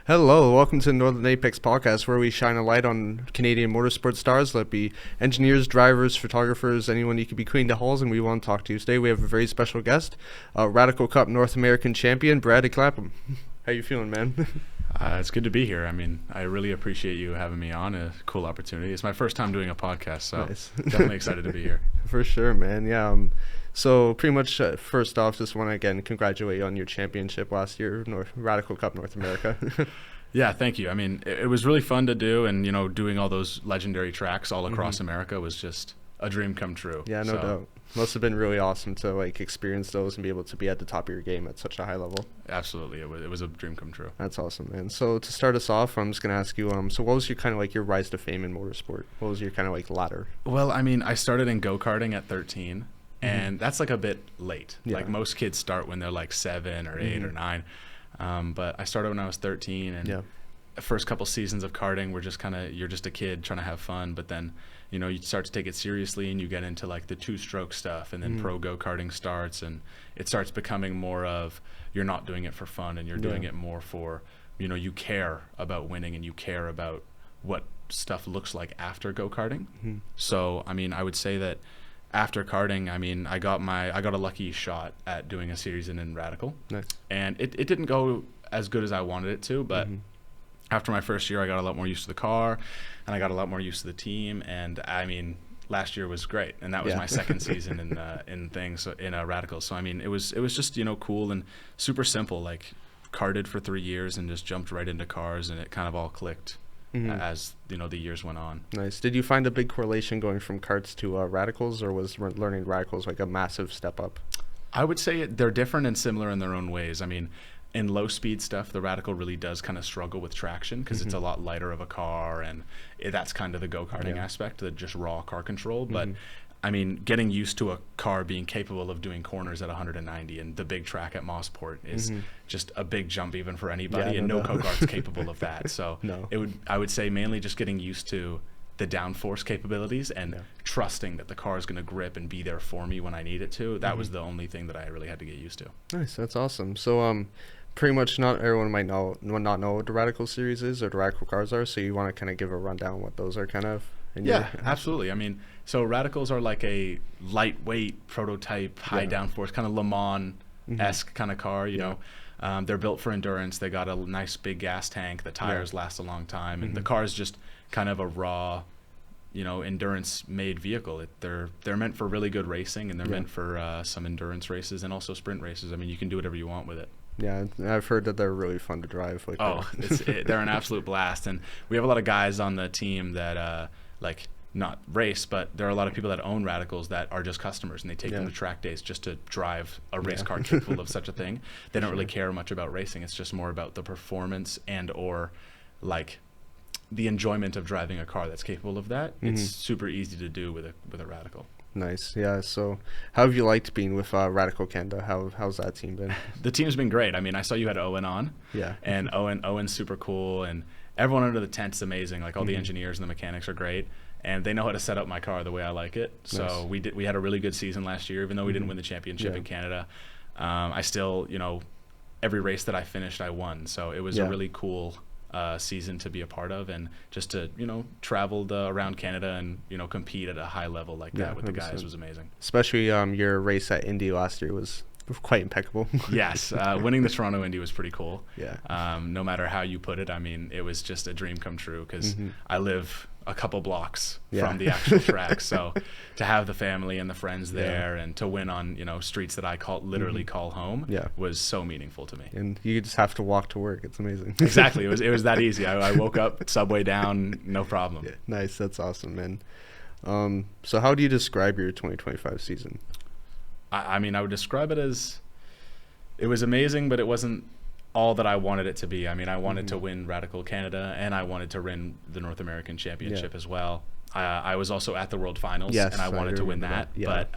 Hello, welcome to the Northern Apex podcast, where we shine a light on Canadian motorsport stars, let it be engineers, drivers, photographers, anyone you could be queen to halls, and we want to talk to you. Today we have a very special guest, Radical Cup North American champion, Brady Clapham. How you feeling, man? It's good to be here. I mean, I really appreciate you having me on. A cool opportunity. It's my first time doing a podcast, so Nice. definitely excited to be here. For sure, man. Yeah. So pretty much, first off, just want to again congratulate you on your championship last year, Radical Cup North America. Yeah, thank you. I mean, it was really fun to do, and doing all those legendary tracks all across America was just a dream come true. Yeah, no doubt. Must have been really awesome to experience those and be able to be at the top of your game at such a high level. Absolutely, it was a dream come true. That's awesome, man. So to start us off, I'm just gonna ask you, so what was your kind of your rise to fame in motorsport? What was your kind of ladder? Well, I mean, I started in go-karting at 13, and that's a bit late. Yeah. Like most kids start when they're 7 or 8 or 9, but I started when I was 13, and the first couple seasons of karting were just you're just a kid trying to have fun, but then you start to take it seriously and you get into the two-stroke stuff, and then pro go-karting starts, and it starts becoming more of you're not doing it for fun, and you're doing it more for you care about winning, and you care about what stuff looks like after go-karting. So I mean, I would say that after karting, I mean, I got a lucky shot at doing a season in Radical. Nice. And it didn't go as good as I wanted it to, but after my first year, I got a lot more used to the car, and I got a lot more used to the team. And I mean, last year was great, and that was my second season in Radical. So I mean, it was just cool and super simple. Karted for 3 years and just jumped right into cars, and it kind of all clicked as the years went on. Nice. Did you find a big correlation going from karts to radicals, or was learning radicals a massive step up? I would say they're different and similar in their own ways. I mean, in low speed stuff, the Radical really does kind of struggle with traction because it's a lot lighter of a car, and that's kind of the go-karting aspect, the just raw car control. But I mean, getting used to a car being capable of doing corners at 190, and the big track at Mossport is just a big jump even for anybody, and no go-kart's capable of that. So I would say mainly just getting used to the downforce capabilities and trusting that the car is going to grip and be there for me when I need it to. That was the only thing that I really had to get used to. Nice. That's awesome. So pretty much not everyone might not know what the Radical series is or the Radical cars are, so you want to kind of give a rundown what those are kind of? Absolutely. I mean, so Radicals are like a lightweight prototype, high downforce, kind of Le Mans-esque kind of car, you know. They're built for endurance. They got a nice big gas tank. The tires last a long time, and the car is just kind of a raw, endurance-made vehicle. They're meant for really good racing, and they're meant for some endurance races and also sprint races. I mean, you can do whatever you want with it. Yeah, I've heard that they're really fun to drive. They're an absolute blast, and we have a lot of guys on the team that not race, but there are a lot of people that own Radicals that are just customers, and they take them to track days just to drive a race car capable of such a thing. They don't really care much about racing. It's just more about the performance and or the enjoyment of driving a car that's capable of that. It's super easy to do with a Radical. Nice. Yeah. So how have you liked being with Radical Canada? How's that team been? The team's been great. I mean, I saw you had Owen on. Yeah. And Owen's super cool, and everyone under the tent's amazing. All the engineers and the mechanics are great, and they know how to set up my car the way I like it. So we had a really good season last year, even though we didn't win the championship in Canada. I still, every race that I finished, I won. So it was a really cool season to be a part of, and just to travel around Canada and compete at a high level like that with 100%. The guys was amazing. Especially your race at Indy last year was quite impeccable. Yes, winning the Toronto Indy was pretty cool. Yeah. No matter how you put it, I mean, it was just a dream come true because I live a couple blocks from the actual track, so to have the family and the friends there and to win on streets that I literally call home was so meaningful to me. And you just have to walk to work. It's amazing. Exactly. It was that easy. I woke up, subway down, no problem. Yeah. Nice. That's awesome, man. So how do you describe your 2025 season? I mean, I would describe it as it was amazing, but it wasn't all that I wanted it to be. I mean, I wanted to win Radical Canada, and I wanted to win the North American Championship as well. I was also at the World Finals, and I wanted to win that. But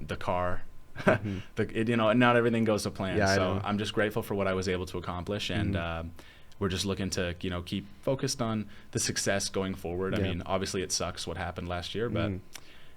the car, not everything goes to plan. So I'm just grateful for what I was able to accomplish, and we're just looking to keep focused on the success going forward. I mean, obviously it sucks what happened last year, but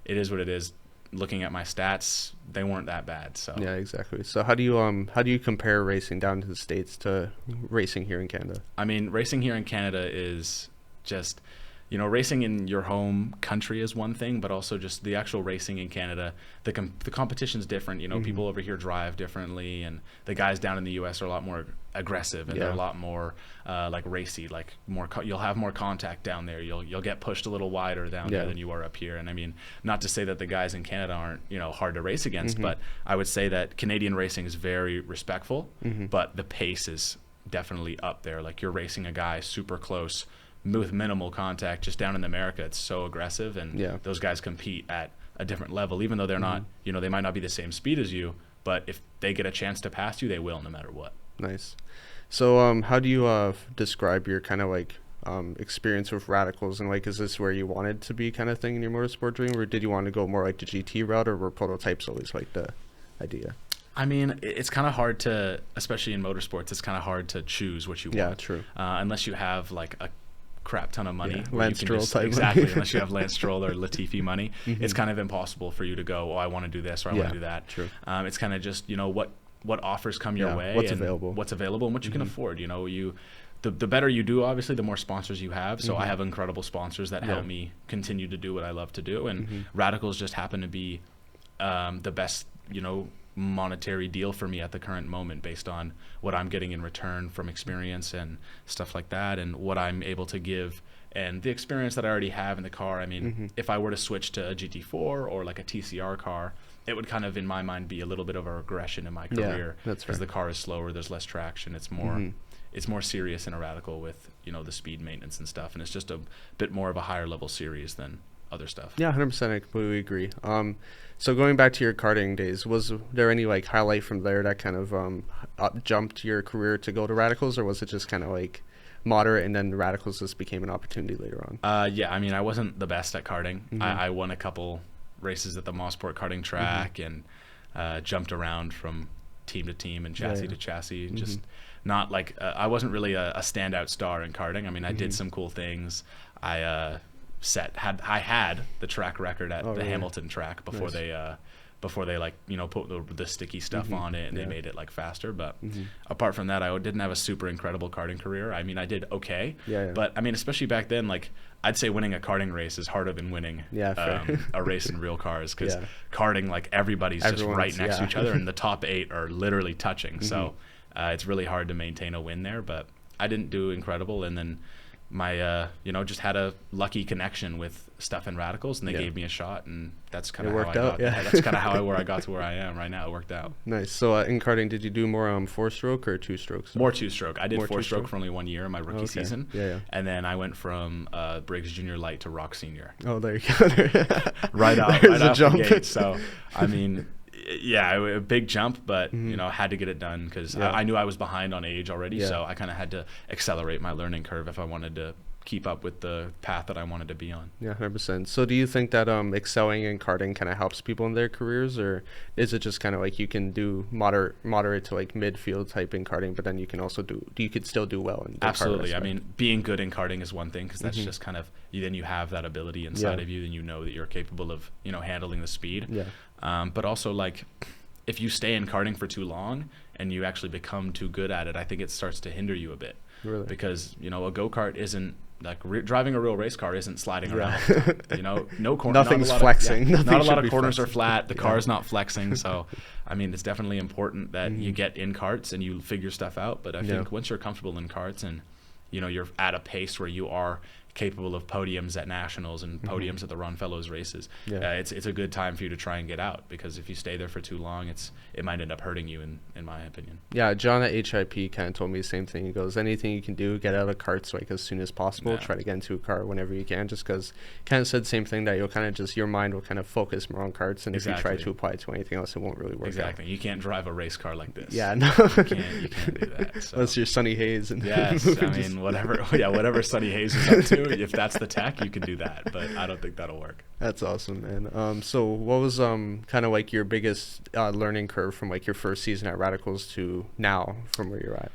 it is what it is. looking at my stats, they weren't that bad. So yeah, exactly. So how do you compare racing down to the States to racing here in Canada? I mean, racing here in Canada is just, you know, racing in your home country is one thing, but also just the actual racing in Canada, the competition's different. You know, people over here drive differently, and the guys down in the U.S. are a lot more aggressive, and they're a lot more like racy, like more. You'll have more contact down there. You'll get pushed a little wider down there than you are up here. And I mean, not to say that the guys in Canada aren't, you know, hard to race against, but I would say that Canadian racing is very respectful, but the pace is definitely up there. Like, you're racing a guy super close with minimal contact. Just down in America, it's so aggressive, and those guys compete at a different level, even though they're not, you know, they might not be the same speed as you, but if they get a chance to pass you, they will, no matter what. Nice. So how do you describe your kind of like experience with radicals, and like, is this where you wanted to be kind of thing in your motorsport dream, or did you want to go more like the GT route, or were prototypes always like the idea? I mean, it's kind of hard to, especially in motorsports, it's kind of hard to choose what you want. Yeah, true. Unless you have like a crap ton of money. Lance Stroll type. Exactly. Unless you have Lance Stroll or Latifi money, it's kind of impossible for you to go, oh, I want to do this, or I want to do that. True. It's kind of just, you know, what offers come your way, what's and available and what you can afford. You know, the better you do, obviously, the more sponsors you have. So I have incredible sponsors that help me continue to do what I love to do, and radicals just happen to be the best, you know, monetary deal for me at the current moment, based on what I'm getting in return from experience and stuff like that, and what I'm able to give, and the experience that I already have in the car. I mean, if I were to switch to a GT4 or like a TCR car, it would kind of, in my mind, be a little bit of a regression in my career, because the car is slower, there's less traction, it's more serious in a radical with, you know, the speed maintenance and stuff, and it's just a bit more of a higher level series than other stuff. Yeah, 100%. I completely agree. So going back to your karting days, was there any like highlight from there that kind of jumped your career to go to radicals, or was it just kind of like moderate, and then the radicals just became an opportunity later on? Yeah, I mean, I wasn't the best at karting. I won a couple races at the Mosport karting track, and jumped around from team to team and chassis to chassis. Just not like I wasn't really a standout star in karting. I mean, I did some cool things. I had the track record at the Hamilton track before they like, you know, put the sticky stuff on it, and they made it like faster. But apart from that, I didn't have a super incredible karting career. I mean, I did okay, but I mean, especially back then, like, I'd say winning a karting race is harder than winning a race in real cars, because karting, like, everyone's just right next to each other, and the top 8 are literally touching. So it's really hard to maintain a win there. But I didn't do incredible, and then my you know, just had a lucky connection with stuff in radicals, and they gave me a shot, and that's kind of how I got that's kind of how I got to where I am right now. It worked out. Nice. So in karting, did you do more 4-stroke or 2-stroke? More 2-stroke. I did 4-stroke for only 1 year in my rookie season, and then I went from Briggs Junior Light to Rock Senior. Oh, there you go. right out the gate. So I mean, yeah, a big jump, but you know, had to get it done, because I knew I was behind on age already, so I kind of had to accelerate my learning curve if I wanted to keep up with the path that I wanted to be on. Yeah, 100%. So do you think that excelling in karting kind of helps people in their careers, or is it just kind of like you can do moderate to like midfield type in karting, but then you can also you could still do well in the Absolutely. I mean, being good in karting is one thing, because that's just kind of, then you have that ability inside of you, and you know that you're capable of, you know, handling the speed. But also, like, if you stay in karting for too long and you actually become too good at it, I think it starts to hinder you a bit. Really? Because, you know, a go-kart isn't like driving a real race car isn't sliding around. You know, no corner. Nothing's flexing. Not a lot of corners are flat. The car's not flexing. So, I mean, it's definitely important that you get in karts and you figure stuff out. But I think once you're comfortable in karts, and, you know, you're at a pace where you are capable of podiums at nationals and podiums at the Ron Fellows races, it's a good time for you to try and get out, because if you stay there for too long, it might end up hurting you, in my opinion. Yeah, John at HIP kind of told me the same thing. He goes, anything you can do, get out of karts like as soon as possible. Try to get into a car whenever you can, just because kind of said the same thing, that you'll kind of just, your mind will kind of focus more on karts, and if you try to apply it to anything else, it won't really work out. You can't drive a race car like this. Yeah, no. You can't do that. So. Unless you're Sonny Hayes. And yes, I mean, whatever Sonny Hayes is up to, if that's the tech, you can do that, but I don't think that'll work. That's awesome, man. So what was kind of like your biggest learning curve from like your first season at Radicals to now, from where you're at?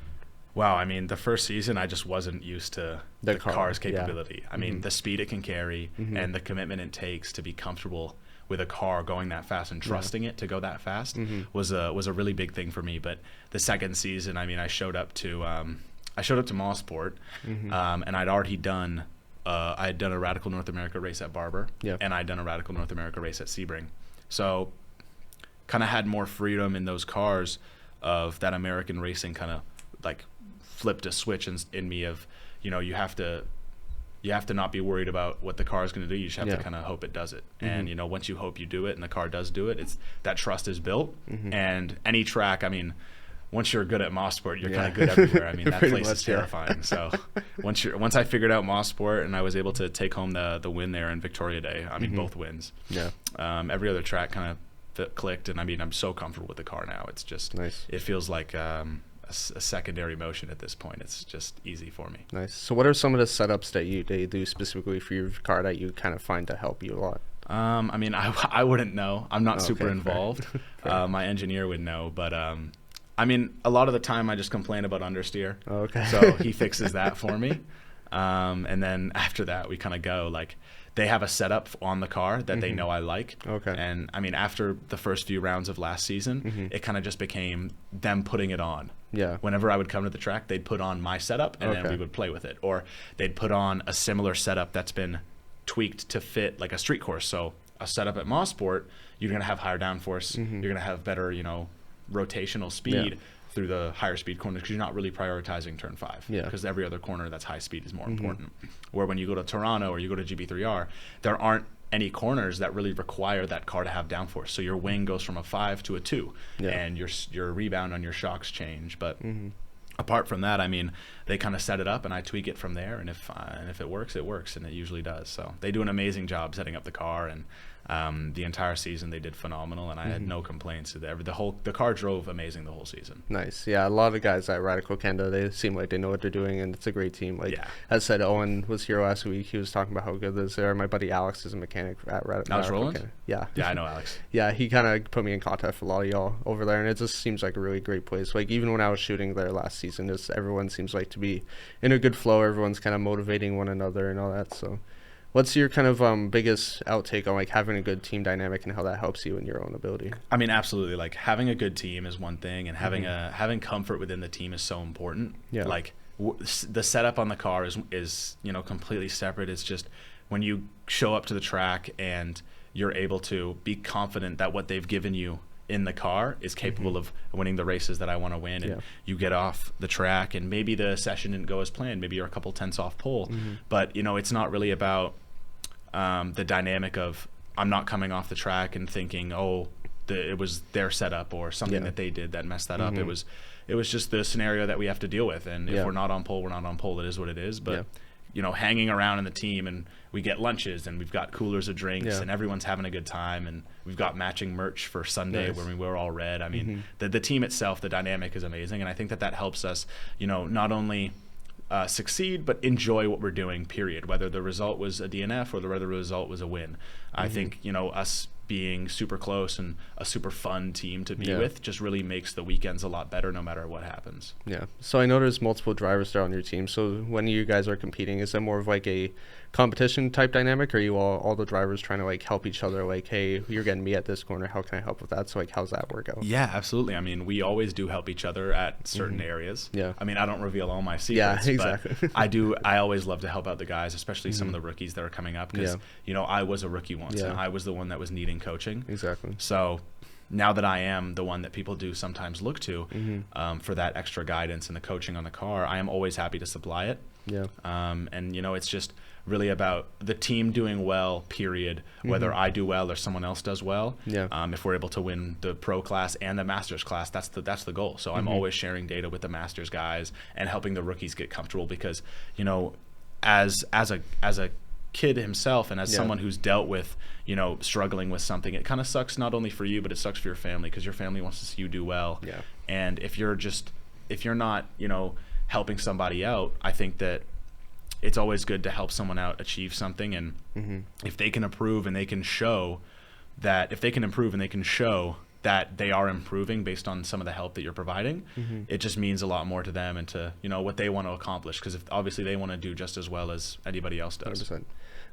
Wow, I mean, the first season, I just wasn't used to the car's capability. I mean, the speed it can carry and the commitment it takes to be comfortable with a car going that fast and trusting it to go that fast was a really big thing for me. But the second season, I mean, I showed up to Mosport, and I'd already done I had done a Radical North America race at Barber, and I'd done a Radical North America race at Sebring. So kind of had more freedom in those cars of that American racing kind of like flipped a switch in me of, you know, you have to not be worried about what the car is going to do. You just have to kind of hope it does it. And, you know, once you hope you do it and the car does do it, it's that trust is built. And any track, I mean, once you're good at Mosport, you're kind of good everywhere. I mean, that place is terrifying. So once I figured out Mosport and I was able to take home the win there in Victoria Day, I mean, both wins. Every other track kind of clicked, and I mean, I'm so comfortable with the car now. It's just nice. It feels like a secondary motion at this point. It's just easy for me. Nice. So what are some of the setups that you do specifically for your car that you kind of find to help you a lot? I mean, I wouldn't know. I'm not super involved. My engineer would know, but I mean, a lot of the time I just complain about understeer. So he fixes that for me. And then after that, we kind of go like, they have a setup on the car that they know I like. And I mean, after the first few rounds of last season, it kind of just became them putting it on. Whenever I would come to the track, they'd put on my setup and then we would play with it. Or they'd put on a similar setup that's been tweaked to fit like a street course. So a setup at Mosport, you're going to have higher downforce. You're going to have better, you know, rotational speed through the higher speed corners because you're not really prioritizing turn 5 because every other corner that's high speed is more important. Where when you go to Toronto or you go to GB3R, there aren't any corners that really require that car to have downforce. So your wing goes from a 5 to a 2 and your rebound on your shocks change. But apart from that, I mean, they kind of set it up and I tweak it from there. And if it works, it works, and it usually does. So they do an amazing job setting up the car, and the entire season they did phenomenal, and I had no complaints. The car drove amazing the whole season. Nice. Yeah, a lot of guys at Radical Canada, they seem like they know what they're doing, and it's a great team. Like as I said, Owen was here last week. He was talking about how good this are. My buddy Alex is a mechanic at Radical Canada. Yeah, I know Alex. Yeah, he kind of put me in contact with a lot of y'all over there, and it just seems like a really great place. Like even when I was shooting there last season, just everyone seems like to be in a good flow. Everyone's kind of motivating one another and all that. So what's your kind of biggest outtake on like having a good team dynamic and how that helps you in your own ability? I mean, absolutely. Like having a good team is one thing, and having comfort within the team is so important. Like the setup on the car is you know, completely separate. It's just when you show up to the track and you're able to be confident that what they've given you in the car is capable of winning the races that I want to win, and you get off the track and maybe the session didn't go as planned, maybe you're a couple tenths off pole, but you know, it's not really about the dynamic of I'm not coming off the track and thinking, oh, it was their setup or something that they did that messed that up. It was just the scenario that we have to deal with, and if we're not on pole, we're not on pole. It is what it is. But you know, hanging around in the team, and we get lunches and we've got coolers of drinks and everyone's having a good time, and we've got matching merch for Sunday when we wear all red. I mean, the team itself, the dynamic is amazing, and I think that helps us, you know, not only succeed but enjoy what we're doing, period, whether the result was a DNF or whether the result was a win. I think, you know, us being super close and a super fun team to be with just really makes the weekends a lot better no matter what happens. So I know there's multiple drivers there on your team, so when you guys are competing, is it more of like a competition type dynamic, or are you all the drivers trying to like help each other, like, hey, you're getting me at this corner, how can I help with that? So like, how's that work out? Yeah, absolutely. I mean, we always do help each other at certain areas. I mean, I don't reveal all my secrets, but I always love to help out the guys, especially some of the rookies that are coming up, because you know, I was a rookie once and I was the one that was needing coaching. So now that I am the one that people do sometimes look to for that extra guidance and the coaching on the car, I am always happy to supply it. And you know, it's just really about the team doing well, period, whether I do well or someone else does well. If we're able to win the pro class and the masters class, that's the goal. So I'm always sharing data with the masters guys and helping the rookies get comfortable, because you know, as a kid himself and as someone who's dealt with, you know, struggling with something, it kind of sucks not only for you but it sucks for your family, because your family wants to see you do well. And if you're not, you know, helping somebody out, I think that it's always good to help someone out achieve something, and if they can improve and they can show that they are improving based on some of the help that you're providing, it just means a lot more to them and to, you know, what they want to accomplish, because if obviously they want to do just as well as anybody else does. 100%.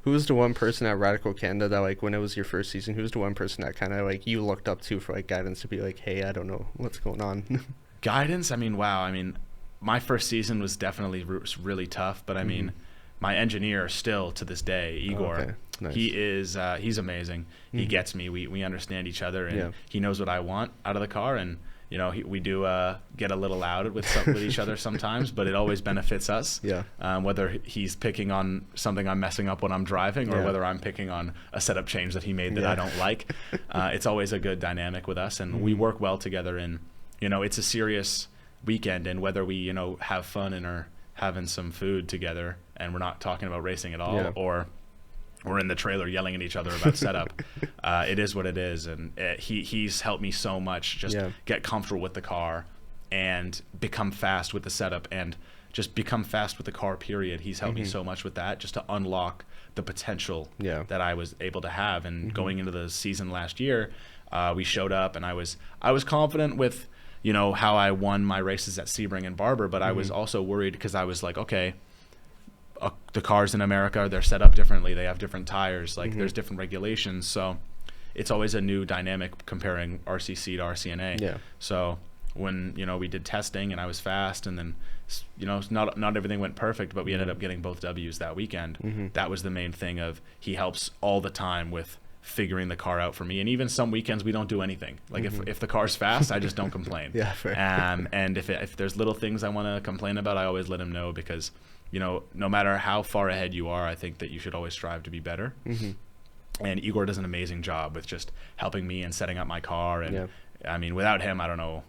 Who was the one person at Radical Canada that, like, when it was your first season, who was the one person that kind of, like, you looked up to for, like, guidance to be like, hey, I don't know what's going on? Guidance? I mean, wow. I mean, my first season was definitely really tough, but I mean, my engineer still to this day, Igor, okay. Nice. he's amazing. He gets me. We understand each other, and he knows what I want out of the car, and you know, we do get a little loud with each other sometimes, but it always benefits us. Yeah. Whether he's picking on something I'm messing up when I'm driving, or whether I'm picking on a setup change that he made that I don't like, it's always a good dynamic with us, and we work well together. And you know, it's a serious weekend, and whether we, you know, have fun and are having some food together, and we're not talking about racing at all, or we're in the trailer yelling at each other about setup. It is what it is, and he's helped me so much just get comfortable with the car and become fast with the setup and just become fast with the car, period. He's helped me so much with that, just to unlock the potential that I was able to have. And going into the season last year, we showed up, and I was confident with, you know, how I won my races at Sebring and Barber, but I was also worried because I was like, okay, the cars in America, they're set up differently. They have different tires. Like there's different regulations. So it's always a new dynamic comparing RCC to RCNA. Yeah. So when, you know, we did testing and I was fast, and then, you know, not everything went perfect, but we ended up getting both W's that weekend. That was the main thing of he helps all the time with figuring the car out for me. And even some weekends we don't do anything. Like if the car's fast, I just don't complain. Yeah, fair. And if there's little things I want to complain about, I always let him know, because you know, no matter how far ahead you are, I think that you should always strive to be better. And Igor does an amazing job with just helping me and setting up my car. And I mean, without him, I don't know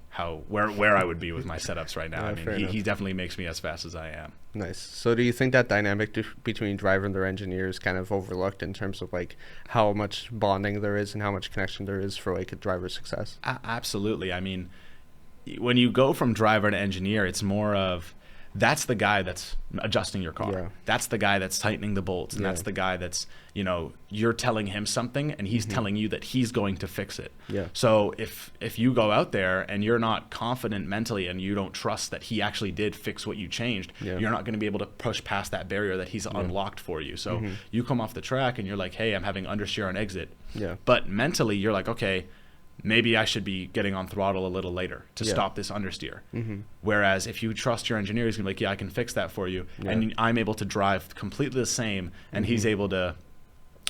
where I would be with my setups right now. I mean, he definitely makes me as fast as I am. Nice. So do you think that dynamic between driver and their engineer is kind of overlooked in terms of like how much bonding there is and how much connection there is for like a driver's success? Absolutely. I mean, when you go from driver to engineer, it's more of, that's the guy that's adjusting your car. That's the guy that's tightening the bolts, and that's the guy that's, you know, you're telling him something and he's telling you that he's going to fix it. So if you go out there and you're not confident mentally and you don't trust that he actually did fix what you changed, you're not going to be able to push past that barrier that he's unlocked for you. So you come off the track and you're like, hey, I'm having understeer on exit. But mentally you're like, okay, maybe I should be getting on throttle a little later to stop this understeer. Whereas if you trust your engineer, he's going to be like, yeah, I can fix that for you. And I'm able to drive completely the same, and he's able to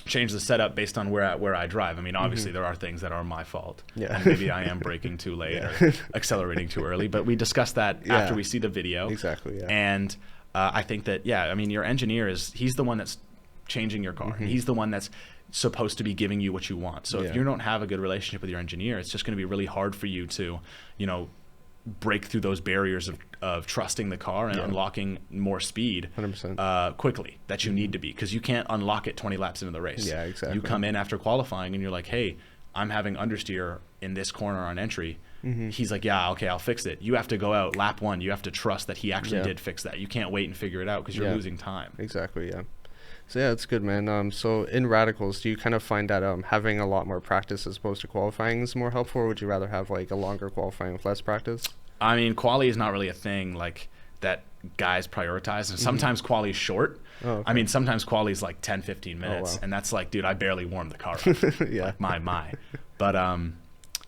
change the setup based on where I drive. I mean, obviously there are things that are my fault. And maybe I am braking too late or accelerating too early, but we discuss that after we see the video. Exactly, And I think that, I mean, your engineer he's the one that's changing your car. He's the one that's supposed to be giving you what you want. So if you don't have a good relationship with your engineer, it's just going to be really hard for you to, you know, break through those barriers of trusting the car and unlocking more speed 100%. Quickly that you need to be, because you can't unlock it 20 laps into the race. Exactly. You come in after qualifying and you're like, hey, I'm having understeer in this corner on entry. He's like, yeah, okay, I'll fix it. You have to go out lap 1. You have to trust that he actually did fix that. You can't wait and figure it out because you're losing time. Exactly, So yeah, it's good, man. So in radicals, do you kind of find that having a lot more practice as opposed to qualifying is more helpful, or would you rather have like a longer qualifying with less practice? I mean, quali is not really a thing like that guys prioritize, and sometimes quali is short. I mean, sometimes quali is like 10, 15 minutes, and that's like, dude, I barely warmed the car up. Like, my. But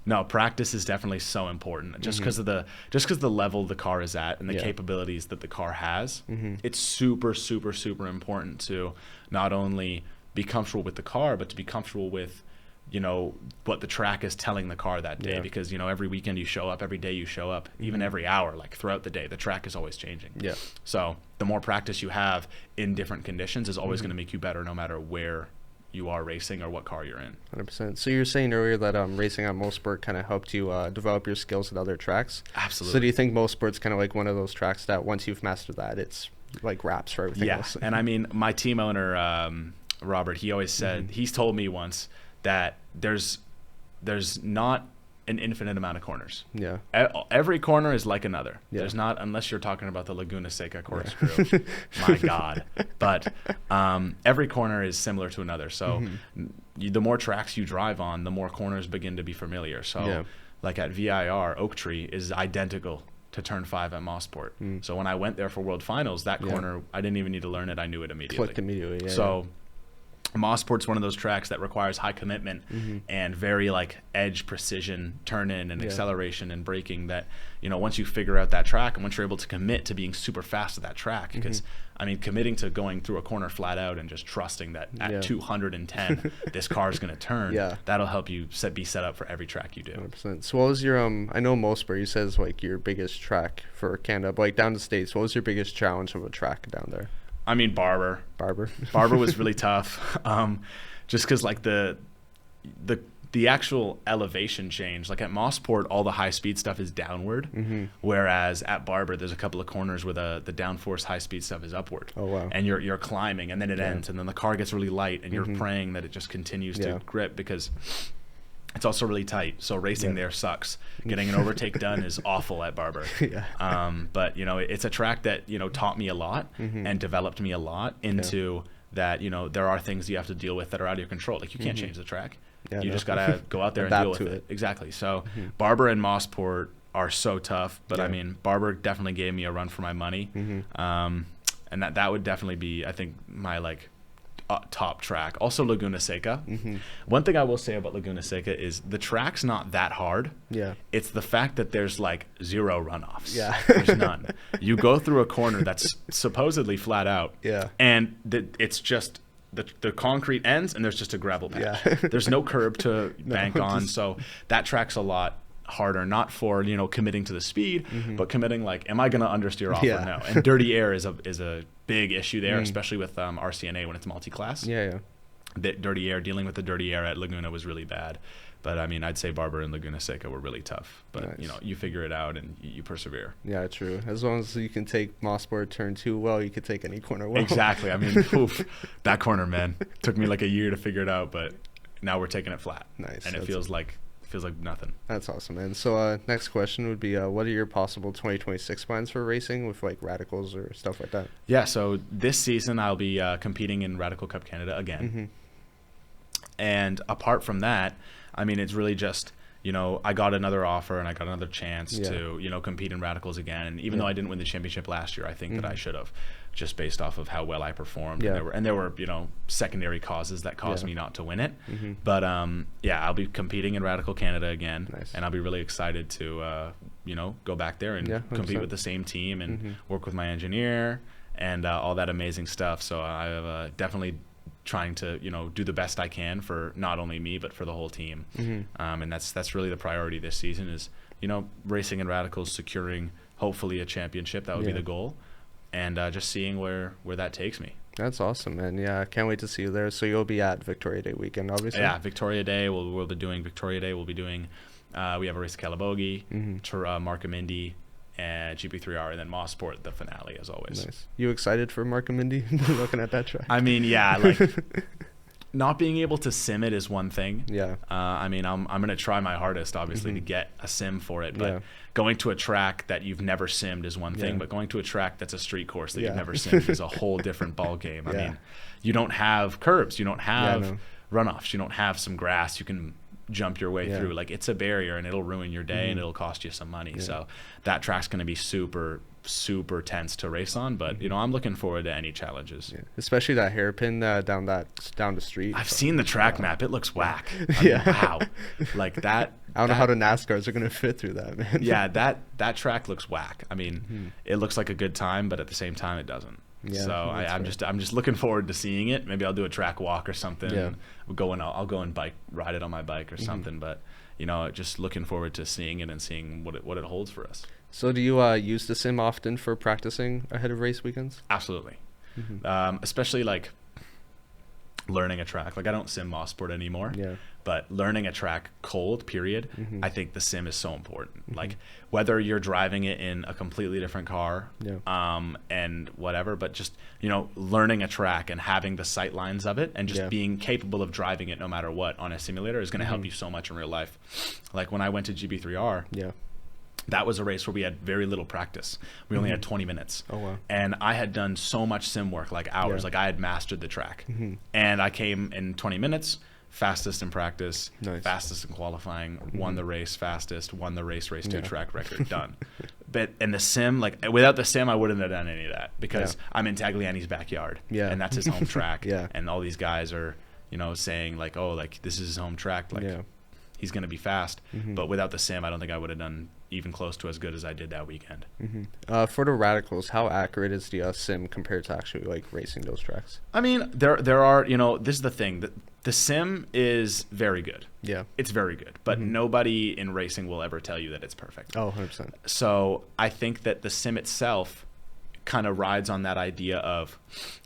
no, practice is definitely so important. Just because of the level the car is at and the capabilities that the car has, it's super, super, super important to not only be comfortable with the car, but to be comfortable with, you know, what the track is telling the car that day. Because, you know, every weekend you show up, every day you show up, even every hour, like throughout the day, the track is always changing. So the more practice you have in different conditions is always going to make you better, no matter where you are racing or what car you're in. 100%. So you were saying earlier that racing on most sport kind of helped you develop your skills at other tracks. Absolutely. So do you think most sport's kind of like one of those tracks that once you've mastered that, it's like wraps for everything else? And I mean, my team owner, Robert, he always said, he's told me once that there's not an infinite amount of corners. Every corner is like another. There's not, unless you're talking about the Laguna Seca corkscrew. My God. But every corner is similar to another. So the more tracks you drive on, the more corners begin to be familiar. So like at VIR, Oak Tree is identical to turn 5 at Mossport. So when I went there for World Finals, that corner, I didn't even need to learn it. I knew it immediately. Clicked immediately, So Mossport's one of those tracks that requires high commitment and very like edge precision turn in and acceleration and braking that, you know, once you figure out that track and once you're able to commit to being super fast at that track, because I mean, committing to going through a corner flat out and just trusting that at 210 this car is going to turn, that'll help you be set up for every track you do. 100%. So what was your I know Mossberg, you says like your biggest track for Canada, but like down the States, what was your biggest challenge of a track down there? I mean, Barber was really tough, just because like the actual elevation change. Like at Mossport, all the high speed stuff is downward, whereas at Barber, there's a couple of corners where the downforce high speed stuff is upward. Oh wow! And you're climbing, and then it ends, and then the car gets really light, and you're praying that it just continues to grip because it's also really tight. So racing there sucks. Getting an overtake done is awful at Barber. But you know, it's a track that, you know, taught me a lot and developed me a lot into that, you know, there are things you have to deal with that are out of your control. Like you can't change the track. You just got to go out there and deal with it. Exactly. So Barber and Mossport are so tough, but I mean, Barber definitely gave me a run for my money. And that would definitely be, I think, my like top track. Also Laguna Seca. One thing I will say about Laguna Seca is the track's not that hard. It's the fact that there's like zero runoffs. There's none. You go through a corner that's supposedly flat out, and it's just the concrete ends and there's just a gravel patch. There's no curb to bank on, so that track's a lot harder, not for, you know, committing to the speed, but committing like, am I going to understeer off or no? And dirty air is a big issue there, especially with RCNA when it's multi-class. The dirty air, dealing with the dirty air at Laguna was really bad. But I mean, I'd say Barber and Laguna Seca were really tough. But you know, you figure it out and you persevere. Yeah, true. As long as you can take Mossport turn 2 well, you could take any corner well. Exactly. I mean, that corner, man, took me like a year to figure it out, but now we're taking it flat. And it feels like nothing. That's awesome, man. So next question would be, what are your possible 2026 plans for racing with like radicals or stuff like that? Yeah, so this season I'll be competing in Radical Cup Canada again. And apart from that, I mean, it's really just, you know, I got another offer and I got another chance to, you know, compete in radicals again. And even though I didn't win the championship last year, I think that I should have, just based off of how well I performed. And there were, you know, secondary causes that caused me not to win it. But I'll be competing in Radical Canada again, and I'll be really excited to, you know, go back there and compete with the same team and work with my engineer and all that amazing stuff. So I definitely trying to, you know, do the best I can for not only me but for the whole team. And that's really the priority this season is, you know, racing in radicals, securing hopefully a championship. That would be the goal, and just seeing where that takes me. That's awesome, man. Yeah, I can't wait to see you there. So you'll be at Victoria Day weekend, obviously. Yeah, Victoria Day. We'll be doing Victoria Day. We'll be doing we have a race at Calabogie, Markham Indy, and GP3R, and then Mossport, the finale, as always. Nice. You excited for Markham Indy? Looking at that track. I mean, yeah, like not being able to sim it is one thing. I mean, I'm gonna try my hardest, obviously, to get a sim for it. But going to a track that you've never simmed is one thing. But going to a track that's a street course that you've never simmed is a whole different ball game. I mean, you don't have curbs, you don't have runoffs, you don't have some grass you can jump your way through. Like, it's a barrier and it'll ruin your day and it'll cost you some money. So that track's going to be super tense to race on, but you know, I'm looking forward to any challenges, especially that hairpin down the street. I've seen the track map. It looks whack. I mean, wow. Like that I don't know how the NASCARs are going to fit through that, man. That track looks whack. I mean, it looks like a good time, but at the same time it doesn't. So I'm just looking forward to seeing it. Maybe I'll do a track walk or something. I'll go and ride it on my bike or something. But you know, just looking forward to seeing it and seeing what it holds for us. So do you use the sim often for practicing ahead of race weekends? Absolutely. Especially like learning a track. Like, I don't sim Mossport anymore. But learning a track cold, period, I think the sim is so important. Like, whether you're driving it in a completely different car, and whatever, but just, you know, learning a track and having the sight lines of it and just being capable of driving it no matter what on a simulator is going to help you so much in real life. Like, when I went to GB3R, that was a race where we had very little practice. We only had 20 minutes. Oh, wow. And I had done so much sim work, like hours. Like, I had mastered the track. And I came in 20 minutes, fastest in practice, fastest in qualifying, won the race fastest, won the race 2 track record, done. But in the sim, like without the sim, I wouldn't have done any of that because I'm in Tagliani's backyard, and that's his home track, and all these guys are, you know, saying like, oh, like this is his home track, like he's gonna be fast. But without the sim, I don't think I would have done even close to as good as I did that weekend. For the radicals, how accurate is the sim compared to actually like racing those tracks? I mean, there are, you know, this is the thing, the sim is very good. Yeah, it's very good, but nobody in racing will ever tell you that it's perfect. Oh, 100%. So I think that the sim itself kind of rides on that idea of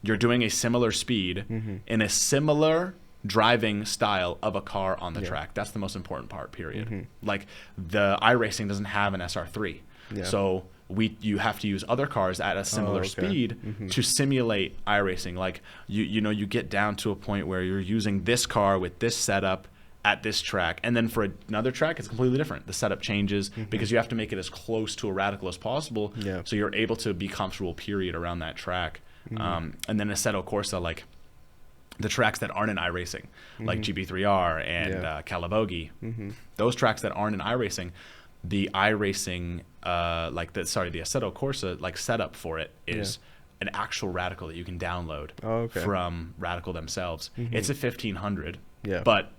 you're doing a similar speed in a similar driving style of a car on the track. That's the most important part, period. Like the iRacing doesn't have an SR3. So you have to use other cars at a similar speed to simulate iRacing. Like you know, you get down to a point where you're using this car with this setup at this track, and then for another track it's completely different. The setup changes because you have to make it as close to a radical as possible, so you're able to be comfortable, period, around that track. And then Assetto Corsa, like the tracks that aren't in iRacing, like GB3R and Calabogie, those tracks that aren't in iRacing, the iRacing, the Assetto Corsa, like setup for it is an actual radical that you can download from Radical themselves. It's a 1500, but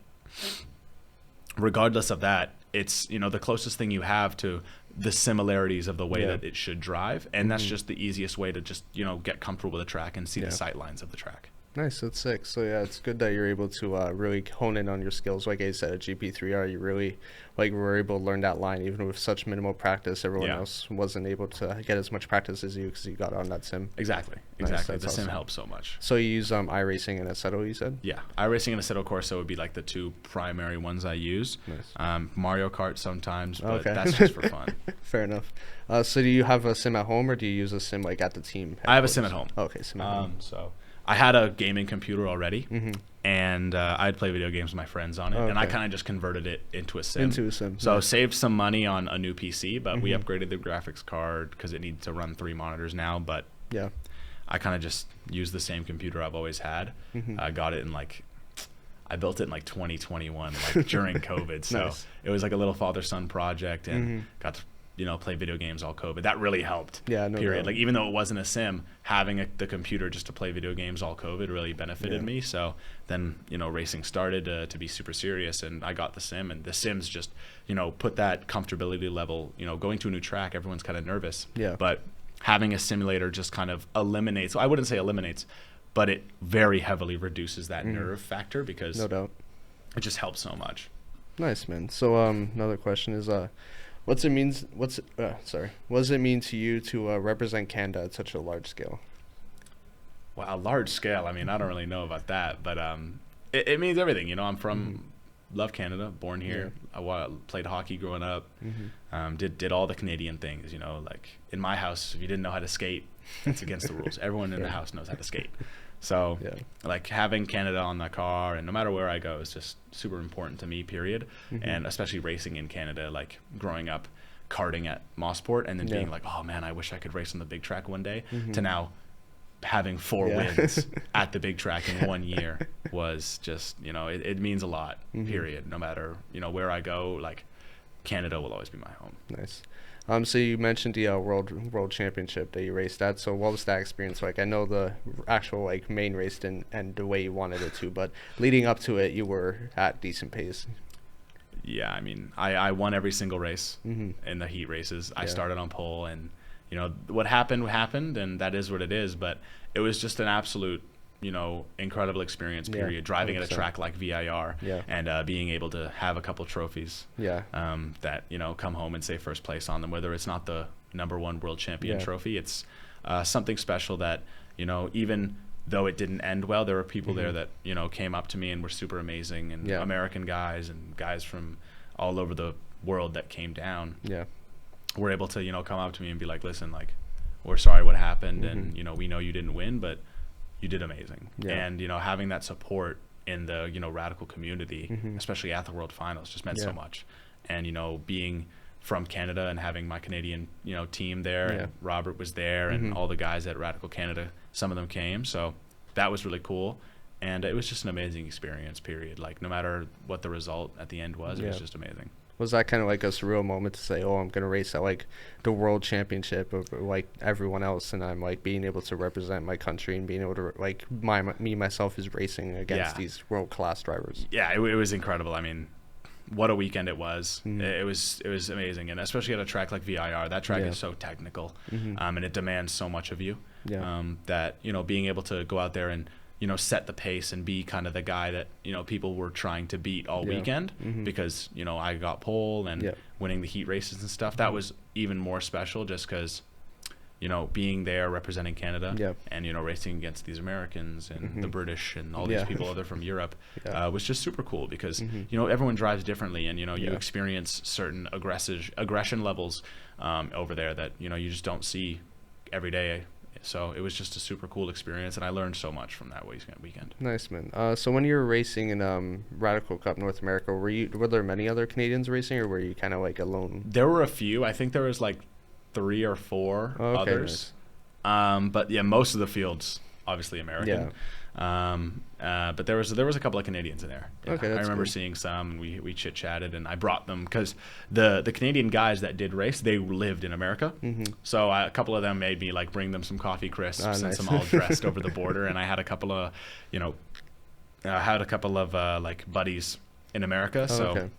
regardless of that, it's, you know, the closest thing you have to the similarities of the way that it should drive, and that's just the easiest way to just, you know, get comfortable with the track and see the sight lines of the track. Nice, that's sick. So yeah, it's good that you're able to really hone in on your skills. Like I said, at GP3R, you really were able to learn that line even with such minimal practice. Everyone else wasn't able to get as much practice as you because you got on that sim. Exactly. The sim helps so much. So you use iRacing and Assetto, you said? Yeah, iRacing and Assetto Corsa would be like the two primary ones I use. Nice. Mario Kart sometimes, but that's just for fun. Fair enough. So do you have a sim at home, or do you use a sim like at the team? I have a sim at home. Okay, sim at home. So I had a gaming computer already, and I'd play video games with my friends on it, and I kind of just converted it into a sim. So saved some money on a new PC, but we upgraded the graphics card because it needs to run 3 monitors now. But I kind of just used the same computer I've always had. I got it in I built it in 2021, during COVID. So it was like a little father-son project, and got to, you know, play video games all COVID. That really helped. Yeah, no period. Like even though it wasn't a sim, having the computer just to play video games all COVID really benefited me. So then, you know, racing started to be super serious, and I got the sim, and the sims just, you know, put that comfortability level. You know, going to a new track, everyone's kind of nervous. Yeah. But having a simulator just kind of eliminates. I wouldn't say eliminates, but it very heavily reduces that nerve factor because no doubt it just helps so much. Nice, man. So another question is what does it mean to you to represent Canada at such a large scale? Wow, large scale. I mean, I don't really know about that, but it means everything. You know, I'm from, love Canada, born here. I played hockey growing up. Did all the Canadian things. You know, like in my house, if you didn't know how to skate, that's against the rules. Everyone in the house knows how to skate. So like having Canada on the car, and no matter where I go, is just super important to me, period. And especially racing in Canada, like growing up karting at Mossport and then being like, oh man, I wish I could race on the big track one day, to now having 4 wins at the big track in 1 year was just, you know, it means a lot, period. No matter, you know, where I go, like Canada will always be my home. Nice. So you mentioned the world championship that you raced at. So what was that experience like? I know the actual main race didn't end the way you wanted it to, but leading up to it, you were at decent pace. Yeah, I mean, I won every single race in the heat races. I started on pole, and you know what happened, and that is what it is. But it was just an absolute, you know, incredible experience, period. Driving 100%. At a track like VIR and being able to have a couple trophies that, you know, come home and say first place on them, whether it's not the #1 world champion trophy, it's something special that, you know, even though it didn't end well, there were people there that, you know, came up to me and were super amazing, and American guys and guys from all over the world that came down were able to, you know, come up to me and be like, listen, like, we're sorry what happened, and, you know, we know you didn't win, but you did amazing. And, you know, having that support in the, you know, radical community, especially at the World Finals, just meant so much. And, you know, being from Canada and having my Canadian, you know, team there, and Robert was there, and all the guys at Radical Canada, some of them came. So that was really cool. And it was just an amazing experience, period. Like, no matter what the result at the end was, it was just amazing. Was that kind of like a surreal moment to say, oh, I'm going to race at like the world championship of like everyone else, and I'm like being able to represent my country and being able to like myself is racing against these world class drivers? Yeah, it was incredible. I mean, what a weekend it was. It was amazing, and especially at a track like VIR, that track is so technical, and it demands so much of you. That, you know, being able to go out there and, you know, set the pace and be kind of the guy that, you know, people were trying to beat all weekend, because, you know, I got pole and winning the heat races and stuff. That was even more special, just because, you know, being there representing Canada and, you know, racing against these Americans and the British and all these people other from Europe was just super cool, because, you know, everyone drives differently, and, you know, you experience certain aggression levels over there that, you know, you just don't see every day. So it was just a super cool experience, and I learned so much from that weekend. Nice, man. So when you were racing in Radical Cup North America, were there many other Canadians racing, or were you kind of like alone? There were a few. I think there was like 3 or 4 others. Nice. But yeah, most of the field's obviously American. But there was a couple of Canadians in there. I remember seeing some, and we chit chatted, and I brought them because the Canadian guys that did race, they lived in America. So a couple of them made me like bring them some coffee crisps and nice. some all dressed over the border, and I had a couple of, you know, like buddies in America.